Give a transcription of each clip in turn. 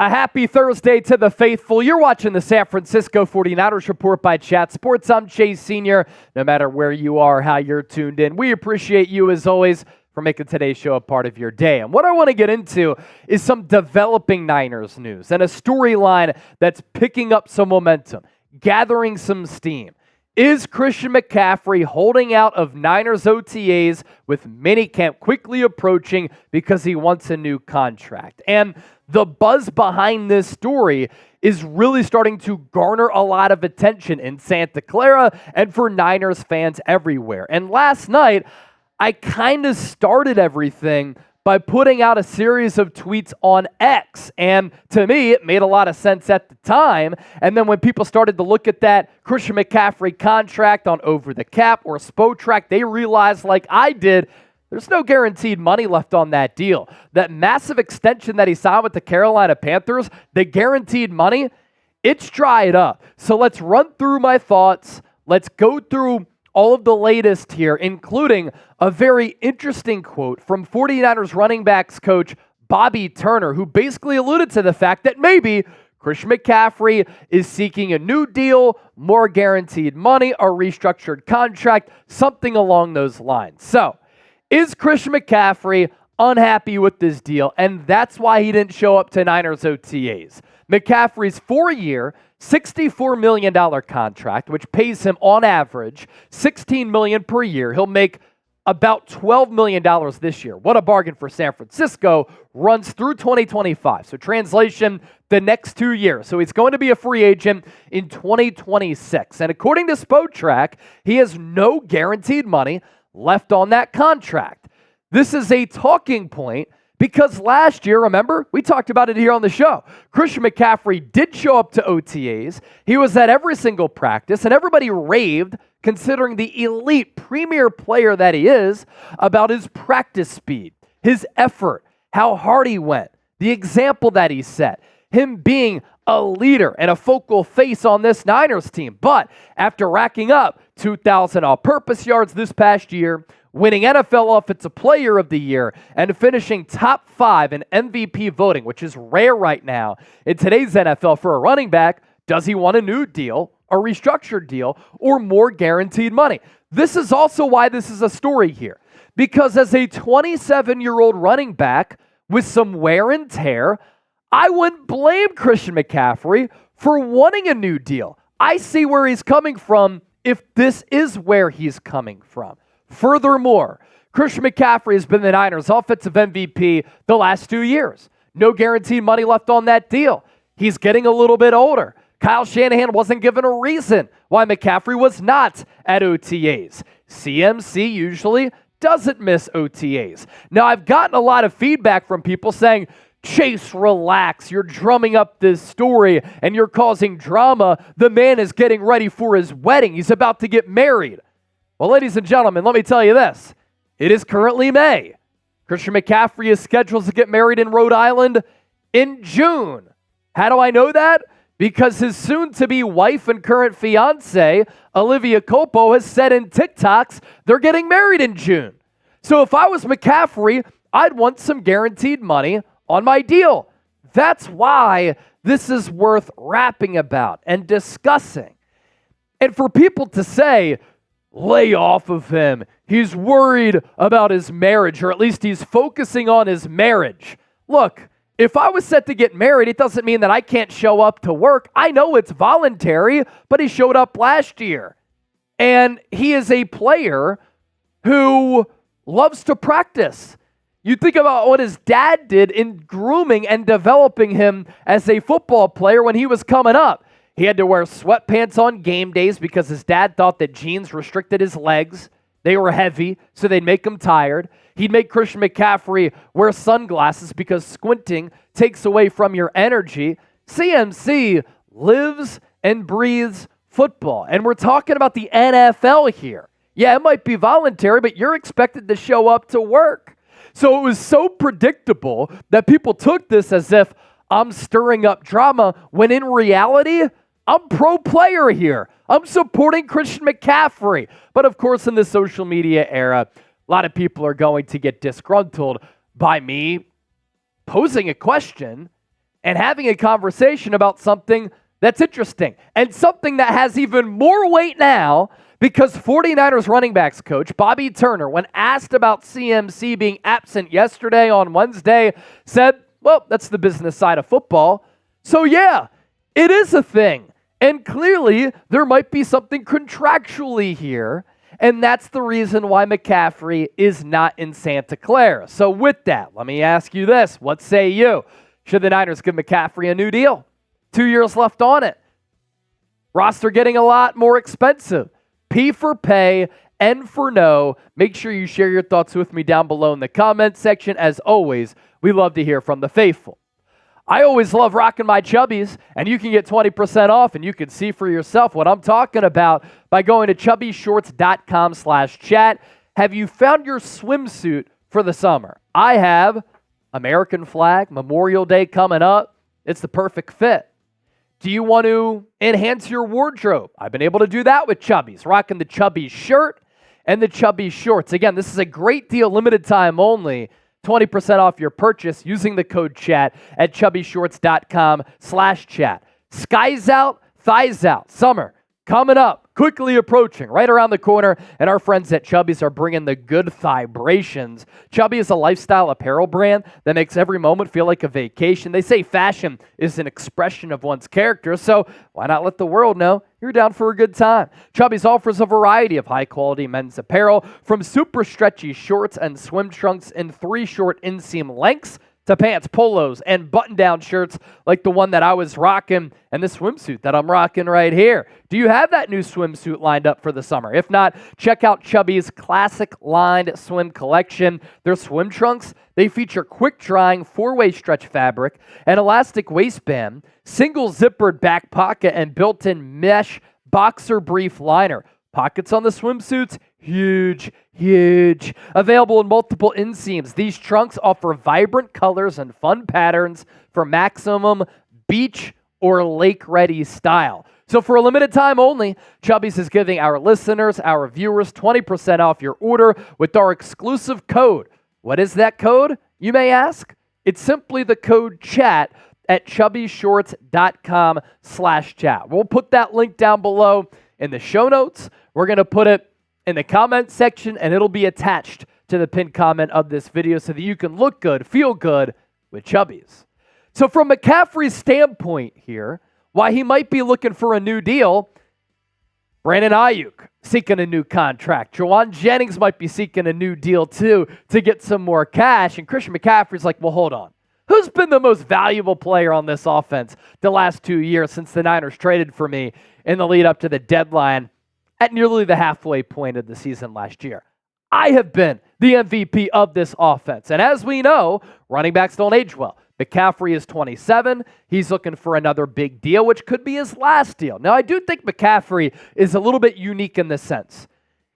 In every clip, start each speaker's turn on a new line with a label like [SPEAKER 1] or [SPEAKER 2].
[SPEAKER 1] A happy Thursday to the faithful. You're watching the San Francisco 49ers Report by Chat Sports. I'm Chase Sr. No matter where you are, how you're tuned in, we appreciate you as always for making today's show a part of your day. And what I want to get into is some developing Niners news and a storyline that's picking up some momentum, gathering some steam. Is Christian McCaffrey holding out of Niners OTAs with minicamp quickly approaching because he wants a new contract? And the buzz behind this story is really starting to garner a lot of attention in Santa Clara and for Niners fans everywhere. And last night, I kind of started everything by putting out a series of tweets on X. And to me, it made a lot of sense at the time. And then when people started to look at that Christian McCaffrey contract on Over the Cap or Spotrac, they realized, like I did, there's no guaranteed money left on that deal. That massive extension that he signed with the Carolina Panthers, the guaranteed money, it's dried up. So let's run through my thoughts. Let's go through all of the latest here, including a very interesting quote from 49ers running backs coach Bobby Turner, who basically alluded to the fact that maybe Christian McCaffrey is seeking a new deal, more guaranteed money, a restructured contract, something along those lines. So, is Christian McCaffrey unhappy with this deal? And that's why he didn't show up to Niners OTAs. McCaffrey's 4-year, $64 million contract, which pays him on average $16 million per year. He'll make about $12 million this year. What a bargain for San Francisco. Runs through 2025. So translation, the next 2 years. So he's going to be a free agent in 2026. And according to Spotrac, he has no guaranteed money left on that contract. This is a talking point because last year, remember, we talked about it here on the show. Christian McCaffrey did show up to OTAs. He was at every single practice, and everybody raved, considering the elite premier player that he is, about his practice speed, his effort, how hard he went, the example that he set, him being a leader and a focal face on this Niners team. But after racking up 2,000 all-purpose yards this past year, winning NFL Offensive Player of the Year, and finishing top 5 in MVP voting, which is rare right now in today's NFL for a running back, does he want a new deal, a restructured deal, or more guaranteed money? This is also why this is a story here. Because as a 27-year-old running back with some wear and tear, I wouldn't blame Christian McCaffrey for wanting a new deal. I see where he's coming from if this is where he's coming from. Furthermore, Christian McCaffrey has been the Niners' offensive MVP the last 2 years. No guaranteed money left on that deal. He's getting a little bit older. Kyle Shanahan wasn't given a reason why McCaffrey was not at OTAs. CMC usually doesn't miss OTAs. Now, I've gotten a lot of feedback from people saying, Chase, relax. You're drumming up this story and you're causing drama. The man is getting ready for his wedding. He's about to get married. Well, ladies and gentlemen, let me tell you this. It is currently May. Christian McCaffrey is scheduled to get married in Rhode Island in June. How do I know that? Because his soon-to-be wife and current fiance, Olivia Culpo, has said in TikToks they're getting married in June. So if I was McCaffrey, I'd want some guaranteed money on my deal. That's why this is worth rapping about and discussing. And for people to say, lay off of him, he's worried about his marriage, or at least he's focusing on his marriage. Look, if I was set to get married, it doesn't mean that I can't show up to work. I know it's voluntary, but he showed up last year. And he is a player who loves to practice. You think about what his dad did in grooming and developing him as a football player when he was coming up. He had to wear sweatpants on game days because his dad thought that jeans restricted his legs. They were heavy, so they'd make him tired. He'd make Christian McCaffrey wear sunglasses because squinting takes away from your energy. CMC lives and breathes football. And we're talking about the NFL here. Yeah, it might be voluntary, but you're expected to show up to work. So it was so predictable that people took this as if I'm stirring up drama, when in reality, I'm pro player here. I'm supporting Christian McCaffrey. But of course, in the social media era, a lot of people are going to get disgruntled by me posing a question and having a conversation about something that's interesting and something that has even more weight now because 49ers running backs coach Bobby Turner, when asked about CMC being absent yesterday on Wednesday, said, well, that's the business side of football. So yeah, it is a thing. And clearly there might be something contractually here. And that's the reason why McCaffrey is not in Santa Clara. So with that, let me ask you this. What say you? Should the Niners give McCaffrey a new deal? 2 years left on it. Roster getting a lot more expensive. P for pay, N for no. Make sure you share your thoughts with me down below in the comments section. As always, we love to hear from the faithful. I always love rocking my Chubbies, and you can get 20% off, and you can see for yourself what I'm talking about by going to chubbyshorts.com/chat. Have you found your swimsuit for the summer? I have. American flag, Memorial Day coming up. It's the perfect fit. Do you want to enhance your wardrobe? I've been able to do that with Chubbies, rocking the Chubbies shirt and the Chubbies shorts. Again, this is a great deal, limited time only. 20% off your purchase using the code chat at chubbyshorts.com/chat. Skies out, thighs out. Summer coming up, quickly approaching, right around the corner, and our friends at Chubbies are bringing the good vibrations. Chubby is a lifestyle apparel brand that makes every moment feel like a vacation. They say fashion is an expression of one's character, so why not let the world know you're down for a good time? Chubbies offers a variety of high-quality men's apparel, from super stretchy shorts and swim trunks in 3 short inseam lengths to pants, polos, and button-down shirts like the one that I was rocking and the swimsuit that I'm rocking right here. Do you have that new swimsuit lined up for the summer? If not, check out Chubby's classic lined swim collection. Their swim trunks, they feature quick-drying 4-way stretch fabric, an elastic waistband, single zippered back pocket, and built-in mesh boxer brief liner. Pockets on the swimsuits, huge, huge. Available in multiple inseams, these trunks offer vibrant colors and fun patterns for maximum beach or lake-ready style. So for a limited time only, Chubbies is giving our listeners, our viewers, 20% off your order with our exclusive code. What is that code, you may ask? It's simply the code CHAT at chubbyshorts.com/chat. We'll put that link down below in the show notes. We're going to put it in the comment section, and it'll be attached to the pinned comment of this video so that you can look good, feel good with Chubbies. So from McCaffrey's standpoint here, why he might be looking for a new deal, Brandon Aiyuk seeking a new contract. Juwan Jennings might be seeking a new deal too to get some more cash. And Christian McCaffrey's like, well, hold on. Who's been the most valuable player on this offense the last 2 years since the Niners traded for me in the lead up to the deadline at nearly the halfway point of the season last year? I have been the MVP of this offense. And as we know, running backs don't age well. McCaffrey is 27. He's looking for another big deal, which could be his last deal. Now, I do think McCaffrey is a little bit unique in this sense.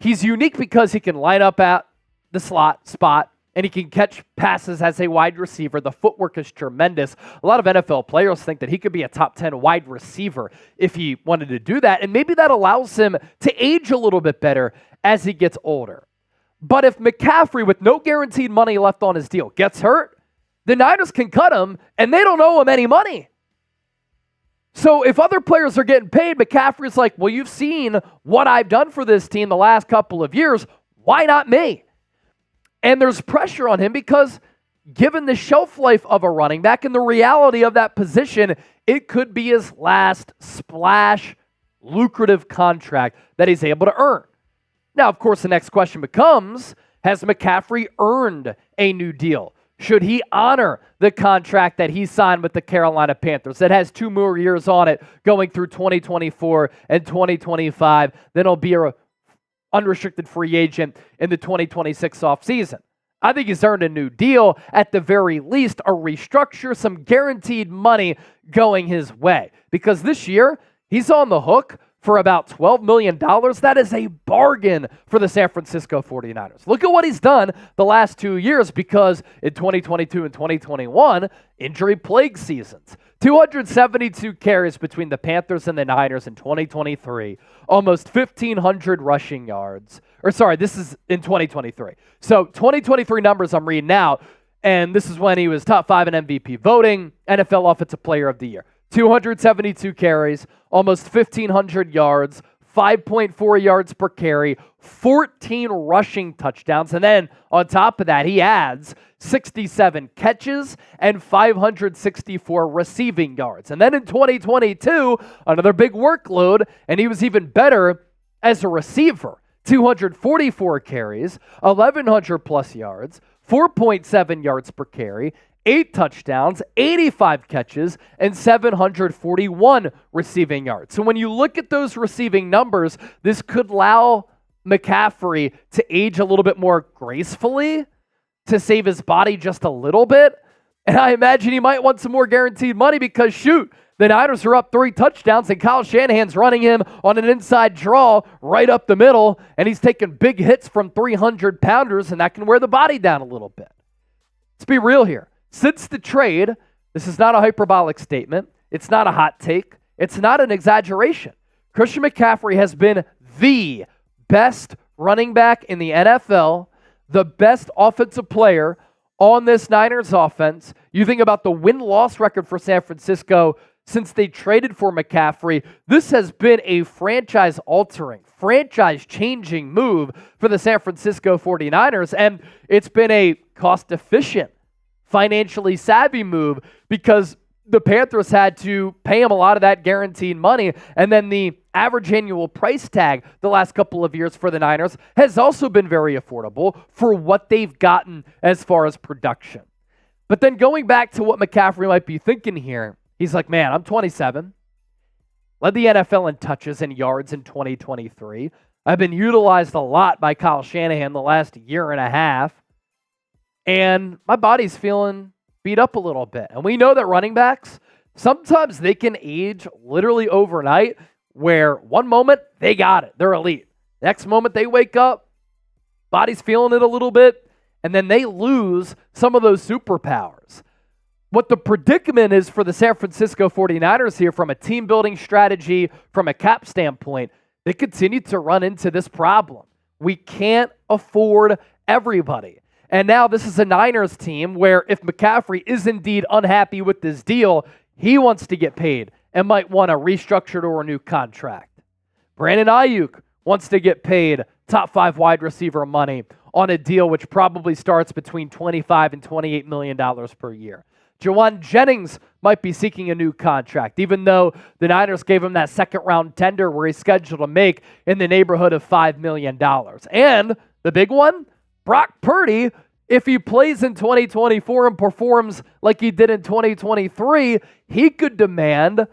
[SPEAKER 1] He's unique because he can line up at the slot spot, and he can catch passes as a wide receiver. The footwork is tremendous. A lot of NFL players think that he could be a top 10 wide receiver if he wanted to do that, and maybe that allows him to age a little bit better as he gets older. But if McCaffrey, with no guaranteed money left on his deal, gets hurt, the Niners can cut him, and they don't owe him any money. So if other players are getting paid, McCaffrey's like, well, you've seen what I've done for this team the last couple of years. Why not me? And there's pressure on him because given the shelf life of a running back and the reality of that position, it could be his last splash, lucrative contract that he's able to earn. Now, of course, the next question becomes, has McCaffrey earned a new deal? Should he honor the contract that he signed with the Carolina Panthers that has 2 more years on it going through 2024 and 2025? Then he'll be an unrestricted free agent in the 2026 offseason. I think he's earned a new deal, at the very least, a restructure, some guaranteed money going his way. Because this year, he's on the hook for about $12 million. That is a bargain for the San Francisco 49ers. Look at what he's done the last 2 years, because in 2022 and 2021, injury-plagued seasons. 272 carries between the Panthers and the Niners in 2023. Almost 1,500 rushing yards. This is in 2023. So 2023 numbers I'm reading now. And this is when he was top 5 in MVP voting, NFL Offensive Player of the Year. 272 carries, almost 1,500 yards, 5.4 yards per carry, 14 rushing touchdowns. And then on top of that, he adds 67 catches and 564 receiving yards. And then in 2022, another big workload, and he was even better as a receiver. 244 carries, 1,100 plus yards, 4.7 yards per carry, 8 touchdowns, 85 catches, and 741 receiving yards. So when you look at those receiving numbers, this could allow McCaffrey to age a little bit more gracefully, to save his body just a little bit. And I imagine he might want some more guaranteed money because, shoot, the Niners are up 3 touchdowns and Kyle Shanahan's running him on an inside draw right up the middle, and he's taking big hits from 300-pounders, and that can wear the body down a little bit. Let's be real here. Since the trade, this is not a hyperbolic statement. It's not a hot take. It's not an exaggeration. Christian McCaffrey has been the best running back in the NFL, the best offensive player on this Niners offense. You think about the win-loss record for San Francisco since they traded for McCaffrey. This has been a franchise-altering, franchise-changing move for the San Francisco 49ers, and it's been a cost-efficient, financially savvy move because the Panthers had to pay him a lot of that guaranteed money, and then the average annual price tag the last couple of years for the Niners has also been very affordable for what they've gotten as far as production. But then going back to what McCaffrey might be thinking here, he's like, man, I'm 27, led the NFL in touches and yards in 2023. I've been utilized a lot by Kyle Shanahan the last year and a half, and my body's feeling beat up a little bit. And we know that running backs, sometimes they can age literally overnight, where one moment they got it, they're elite. Next moment they wake up, body's feeling it a little bit, and then they lose some of those superpowers. What the predicament is for the San Francisco 49ers here from a team building strategy, from a cap standpoint, they continue to run into this problem. We can't afford everybody. And now this is a Niners team where if McCaffrey is indeed unhappy with this deal, he wants to get paid and might want a restructured or a new contract. Brandon Aiyuk wants to get paid top 5 wide receiver money on a deal which probably starts between $25 and $28 million per year. Jawan Jennings might be seeking a new contract, even though the Niners gave him that second-round tender where he's scheduled to make in the neighborhood of $5 million. And the big one, Brock Purdy, if he plays in 2024 and performs like he did in 2023, he could demand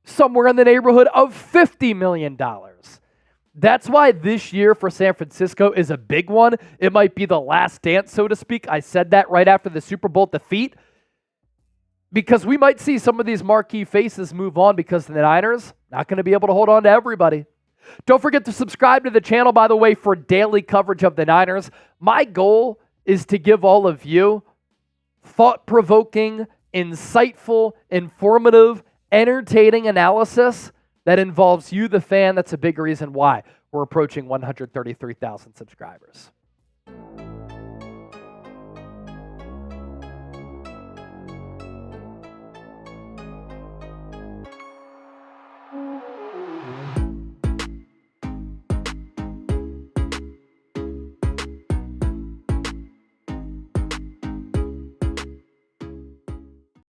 [SPEAKER 1] somewhere in the neighborhood of $50 million. That's why this year for San Francisco is a big one. It might be the last dance, so to speak. I said that right after the Super Bowl defeat, because we might see some of these marquee faces move on because the Niners not going to be able to hold on to everybody. Don't forget to subscribe to the channel, by the way, for daily coverage of the Niners. My goal is to give all of you thought-provoking, insightful, informative, entertaining analysis that involves you, the fan. That's a big reason why we're approaching 133,000 subscribers.